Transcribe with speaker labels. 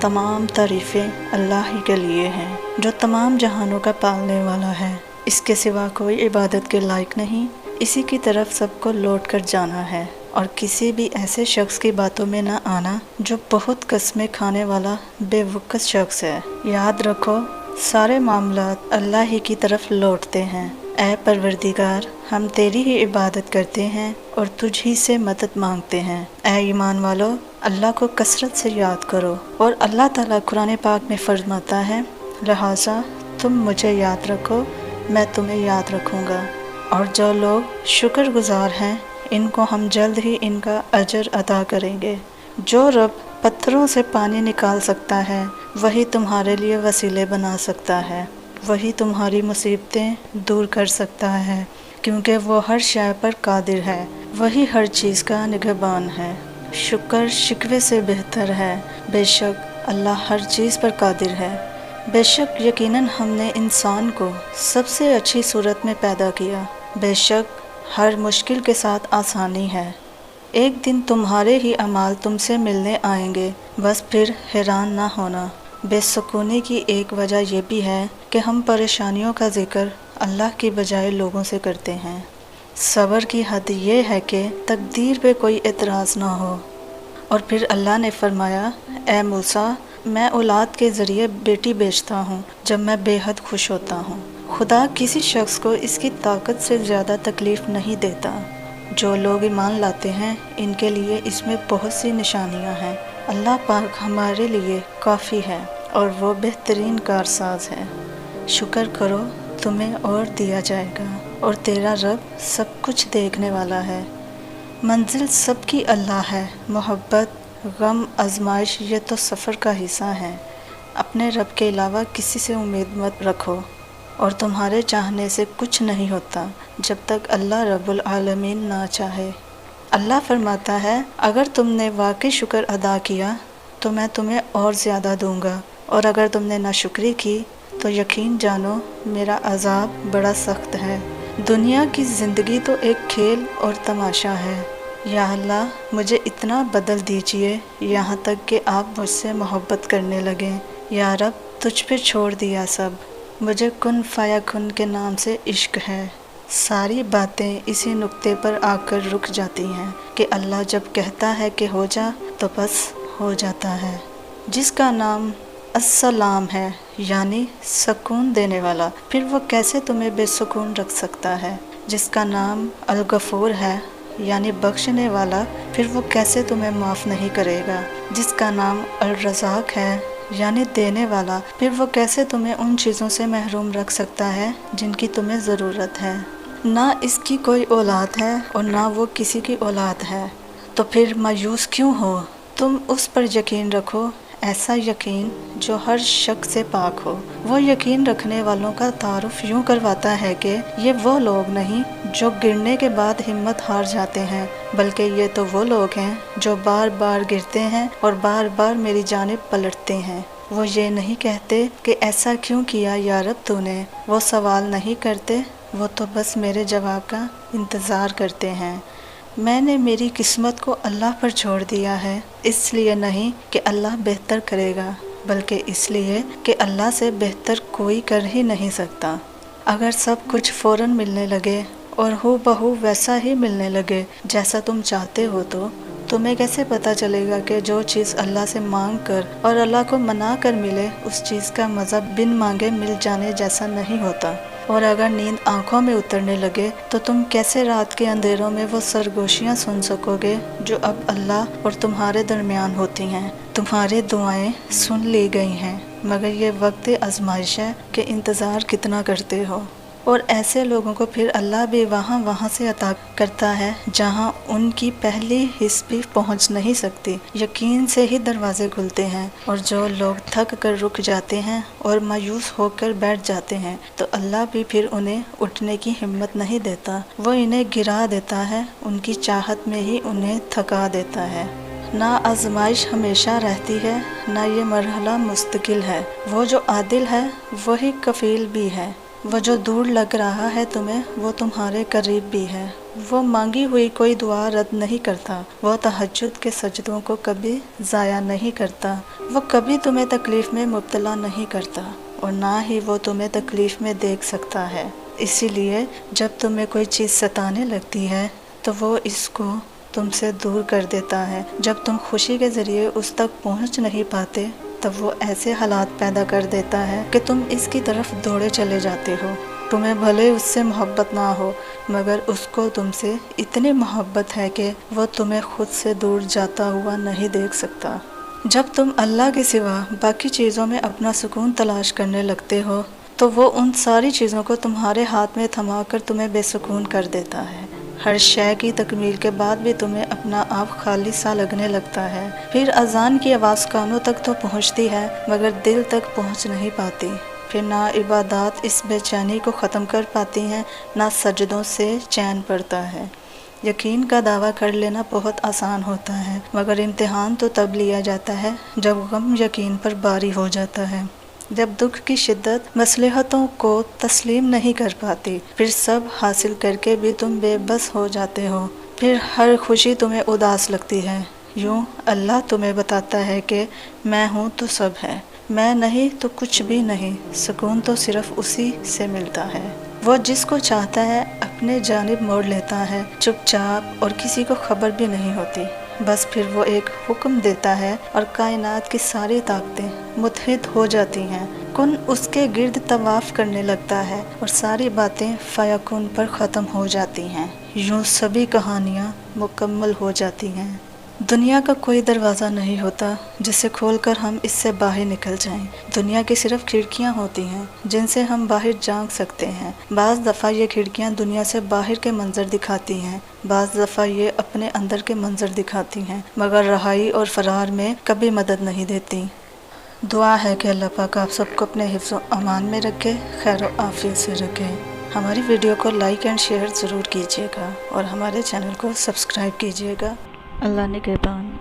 Speaker 1: तमाम तारीफ़ें अल्लाह ही के लिए हैं, जो तमाम जहानों का पालने वाला है। इसके सिवा कोई इबादत के लायक नहीं। इसी की तरफ सबको लौट कर जाना है, और किसी भी ऐसे शख्स की बातों में न आना जो बहुत कस्में खाने वाला बेवकूफ़ शख्स है। याद रखो, सारे मामलात अल्लाह ही की तरफ लौटते हैं। ऐ परवरदिगार, हम तेरी ही इबादत करते हैं और तुझ ही से मदद मांगते हैं। ऐ ईमान वालो, अल्लाह को कसरत से याद करो। और अल्लाह ताला कुरान पाक में फरमाता है, लिहाजा तुम मुझे याद रखो, मैं तुम्हें याद रखूँगा। और जो लोग शुक्रगुजार हैं, इनको हम जल्द ही इनका अजर अदा करेंगे। जो रब पत्थरों से पानी निकाल सकता है, वही तुम्हारे लिए वसीले बना सकता है। वही तुम्हारी मुसीबतें दूर कर सकता है, क्योंकि वो हर शय पर कादिर है। वही हर चीज़ का निगहबान है। शुक्र शिकवे से बेहतर है। बेशक अल्लाह हर चीज़ पर कादिर है। बेशक यकीनन हमने इंसान को सबसे अच्छी सूरत में पैदा किया। बेशक हर मुश्किल के साथ आसानी है। एक दिन तुम्हारे ही अमाल तुमसे मिलने आएंगे, बस फिर हैरान ना होना। बेसुकूनी की एक वजह यह भी है कि हम परेशानियों का जिक्र अल्लाह की बजाय लोगों से करते हैं। सब्र की हद ये है कि तकदीर पे कोई एतराज़ ना हो। और फिर अल्लाह ने फरमाया, ए मूसा, मैं औलाद के ज़रिए बेटी बेचता हूँ जब मैं बेहद खुश होता हूँ। खुदा किसी शख्स को इसकी ताकत से ज़्यादा तकलीफ़ नहीं देता। जो लोग ईमान लाते हैं, इनके लिए इसमें बहुत सी निशानियाँ हैं। अल्लाह पाक हमारे लिए काफ़ी है और वो बेहतरीन कारसाज है। शुक्र करो, तुम्हें और दिया जाएगा, और तेरा रब सब कुछ देखने वाला है। मंजिल सबकी अल्लाह है। मोहब्बत, गम, आजमाइश ये तो सफ़र का हिस्सा है। अपने रब के अलावा किसी से उम्मीद मत रखो, और तुम्हारे चाहने से कुछ नहीं होता जब तक अल्लाह रब्बुल आलमीन ना चाहे। अल्लाह फरमाता है, अगर तुमने वाकई शुक्र अदा किया तो मैं तुम्हें और ज़्यादा दूंगा, और अगर तुमने नाशुक्री की तो यकीन जानो मेरा अज़ाब बड़ा सख्त है। दुनिया की ज़िंदगी तो एक खेल और तमाशा है। या अल्लाह, मुझे इतना बदल दीजिए यहाँ तक कि आप मुझसे मोहब्बत करने लगें। या रब, तुझ पे छोड़ दिया सब, मुझे कुन फाया कुन के नाम से इश्क है। सारी बातें इसी नुक्ते पर आकर रुक जाती हैं कि अल्लाह जब कहता है कि हो जा, तो बस हो जाता है। जिसका नाम अस्सलाम है, यानी सुकून देने वाला, फिर वो कैसे तुम्हें बेसुकून रख सकता है। जिसका नाम अल गफूर है, यानी बख्शने वाला, फिर वो कैसे तुम्हें माफ़ नहीं करेगा। जिसका नाम अल रज़ाक है, यानी देने वाला, फिर वो कैसे तुम्हें उन चीज़ों से महरूम रख सकता है जिनकी तुम्हें ज़रूरत है। ना इसकी कोई औलाद है और ना वो किसी की औलाद है, तो फिर मायूस क्यों हो। तुम उस पर यकीन रखो, ऐसा यकीन जो हर शक से पाक हो। वो यकीन रखने वालों का तारुफ यूँ करवाता है कि ये वो लोग नहीं जो गिरने के बाद हिम्मत हार जाते हैं, बल्कि ये तो वो लोग हैं जो बार बार गिरते हैं और बार बार मेरी जानिब पलटते हैं। वो ये नहीं कहते कि ऐसा क्यों किया या रब तूने। वो सवाल नहीं करते, वो तो बस मेरे जवाब का इंतज़ार करते हैं। मैंने मेरी किस्मत को अल्लाह पर छोड़ दिया है, इसलिए नहीं कि अल्लाह बेहतर करेगा, बल्कि इसलिए कि अल्लाह से बेहतर कोई कर ही नहीं सकता। अगर सब कुछ फ़ौरन मिलने लगे और हूबहू वैसा ही मिलने लगे जैसा तुम चाहते हो, तो तुम्हें कैसे पता चलेगा कि जो चीज़ अल्लाह से मांग कर और अल्लाह को मना कर मिले, उस चीज़ का मज़ा बिन मांगे मिल जाने जैसा नहीं होता। और अगर नींद आँखों में उतरने लगे तो तुम कैसे रात के अंधेरों में वो सरगोशियाँ सुन सकोगे जो अब अल्लाह और तुम्हारे दरमियान होती हैं। तुम्हारी दुआएं सुन ली गई हैं, मगर ये वक्त आजमाइश है कि इंतज़ार कितना करते हो। और ऐसे लोगों को फिर अल्लाह भी वहाँ से अता करता है जहाँ उनकी पहली हिस्स भी पहुँच नहीं सकती। यकीन से ही दरवाजे खुलते हैं, और जो लोग थक कर रुक जाते हैं और मायूस होकर बैठ जाते हैं, तो अल्लाह भी फिर उन्हें उठने की हिम्मत नहीं देता। वो इन्हें गिरा देता है, उनकी चाहत में ही उन्हें थका देता है। ना आजमाइश हमेशा रहती है, ना ये मरहला मुस्तकिल है। वो जो आदिल है वही कफील भी है। वो जो दूर लग रहा है तुम्हें, वो तुम्हारे करीब भी है। وہ مانگی ہوئی کوئی دعا رد نہیں کرتا، وہ تہجد کے سجدوں کو کبھی ضائع نہیں کرتا، وہ کبھی تمہیں تکلیف میں مبتلا نہیں کرتا اور نہ ہی وہ تمہیں تکلیف میں دیکھ سکتا ہے۔ اسی لیے جب تمہیں کوئی چیز ستانے لگتی ہے تو وہ اس کو تم سے دور کر دیتا ہے۔ جب تم خوشی کے ذریعے اس تک پہنچ نہیں پاتے تب وہ ایسے حالات پیدا کر دیتا ہے کہ تم اس کی طرف دوڑے چلے جاتے ہو۔ تمہیں بھلے اس سے محبت نہ ہو مگر اس کو تم سے اتنی محبت ہے کہ وہ تمہیں خود سے دور جاتا ہوا نہیں دیکھ سکتا۔ جب تم اللہ کے سوا باقی چیزوں میں اپنا سکون تلاش کرنے لگتے ہو تو وہ ان ساری چیزوں کو تمہارے ہاتھ میں تھما کر تمہیں بے سکون کر دیتا ہے۔ ہر شے کی تکمیل کے بعد بھی تمہیں اپنا آپ خالی سا لگنے لگتا ہے۔ پھر اذان کی آواز کانوں تک تو پہنچتی ہے مگر دل تک پہنچ نہیں پاتی۔ پھر نہ عبادات اس بے چینی کو ختم کر پاتی ہیں، نہ سجدوں سے چین پڑتا ہے۔ یقین کا دعویٰ کر لینا بہت آسان ہوتا ہے مگر امتحان تو تب لیا جاتا ہے جب غم یقین پر باری ہو جاتا ہے۔ جب دکھ کی شدت مصلحتوں کو تسلیم نہیں کر پاتی، پھر سب حاصل کر کے بھی تم بے بس ہو جاتے ہو، پھر ہر خوشی تمہیں اداس لگتی ہے۔ یوں اللہ تمہیں بتاتا ہے کہ میں ہوں تو سب ہے، میں نہیں تو کچھ بھی نہیں۔ سکون تو صرف اسی سے ملتا ہے۔ وہ جس کو چاہتا ہے اپنے جانب موڑ لیتا ہے، چپ چاپ، اور کسی کو خبر بھی نہیں ہوتی۔ بس پھر وہ ایک حکم دیتا ہے اور کائنات کی ساری طاقتیں متحد ہو جاتی ہیں، کن اس کے گرد طواف کرنے لگتا ہے اور ساری باتیں فیکون پر ختم ہو جاتی ہیں۔ یوں سبھی کہانیاں مکمل ہو جاتی ہیں۔ دنیا کا کوئی دروازہ نہیں ہوتا جسے کھول کر ہم اس سے باہر نکل جائیں۔ دنیا کی صرف کھڑکیاں ہوتی ہیں جن سے ہم باہر جھانک سکتے ہیں۔ بعض دفعہ یہ کھڑکیاں دنیا سے باہر کے منظر دکھاتی ہیں، بعض دفعہ یہ اپنے اندر کے منظر دکھاتی ہیں، مگر رہائی اور فرار میں کبھی مدد نہیں دیتی۔ دعا ہے کہ اللہ پاک آپ سب کو اپنے حفظ و امان میں رکھے، خیر و عافیت سے رکھے۔ ہماری ویڈیو کو لائک اینڈ شیئر ضرور کیجیے گا اور ہمارے چینل کو سبسکرائب کیجیے گا۔ اللہ نگہبان۔